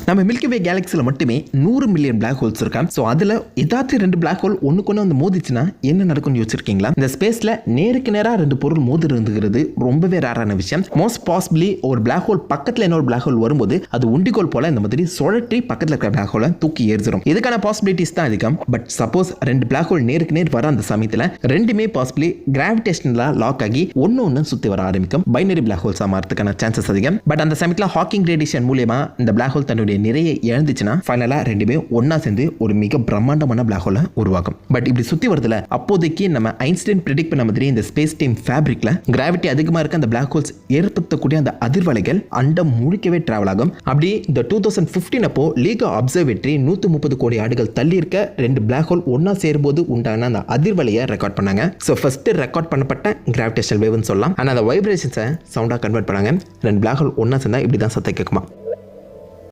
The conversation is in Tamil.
நம்ம மில்கி வே கேலக்சியில் மட்டுமே 100 மில்லியன் பிளாக் ஹோல்ஸ் இருக்கான். ஸோ அதில் ஏதாச்சும் 2 பிளாக் ஹோல் ஒன்றுக்கு ஒன்று வந்து மோதிச்சுன்னா என்ன நடக்கும்னு யோசிச்சிருக்கீங்களா? இந்த ஸ்பேஸில் நேருக்கு நேராக 2 பொருள் மோதி இருந்துகிறது ரொம்பவே ரேரான விஷயம். மோஸ்ட் பாசிபிளி ஒரு பிளாக் ஹோல் பக்கத்தில் இன்னொரு பிளாக் ஹோல் வரும்போது அது உண்டிகோல் போல இந்த மாதிரி சுழற்றி பக்கத்தில் இருக்கிற பிளாக் ஹோலை தூக்கி ஏறிடும். இதுக்கான பாசிபிலிட்டிஸ் தான் அதிகம். பட் சப்போஸ் 2 பிளாக் ஹோல் நேருக்கு நேர் வர அந்த சமயத்தில் ரெண்டுமே பாசிபிளி கிராவிடேஷனலா லாக் ஆகி ஒன்னு சுத்தி வர ஆரம்பிக்கும். பைனரி பிளாக் ஹோல்ஸ் மாறதுக்கான சான்சஸ் அதிகம். பட் அந்த சமயத்தில் ஹாக்கிங் ரேடியேஷன் மூலமா இந்த பிளாக் ஹோல் தன்னுடைய நிறைய இழந்துச்சுன்னா ஃபைனலா ரெண்டுமே ஒன்னா சேர்ந்து ஒரு மிக பிரம்மாண்டமான பிளாக் ஹோலை உருவாக்கும். பட் இப்படி சுத்தி வரதுல அப்போதைக்கு நம்ம ஐன்ஸ்டைன் பிரெடிக்ட் பண்ண மாதிரி இந்த ஸ்பேஸ் டைம் ஃபேப்ரிக்ல கிராவிட்டி அதிகமா இருக்க அந்த பிளாக் ஹோல்ஸ் ஏற்படுத்தக்கூடிய அந்த அதிர்வலைகள் அண்டம் முழுக்கவே டிராவல் ஆகும். அப்படி இந்த 2015 அப்போ லீகோ அப்சர்வேட்டரி 130 கோடி ஆண்டுகள் தள்ளி இருக்க 2 பிளாக் ஹோல் ஒன்னா சேரும்போது உண்டான அந்த அதிர்வலையை ரெக்கார்ட் பண்ணாங்க. ஸோ ஃபர்ஸ்ட் ரெக்கார்ட் பண்ணப்பட்ட கிராவிடேஷனல் வேவ்னு சொல்லலாம். ஆனால் அந்த வைப்ரேஷன்ஸை சவுண்டாக கன்வெர்ட் பண்ணாங்க. 2 பிளாக் ஹோல் ஒன்னா சேர்ந்தா இப்படி தான் சத்தம் கேட்குமா.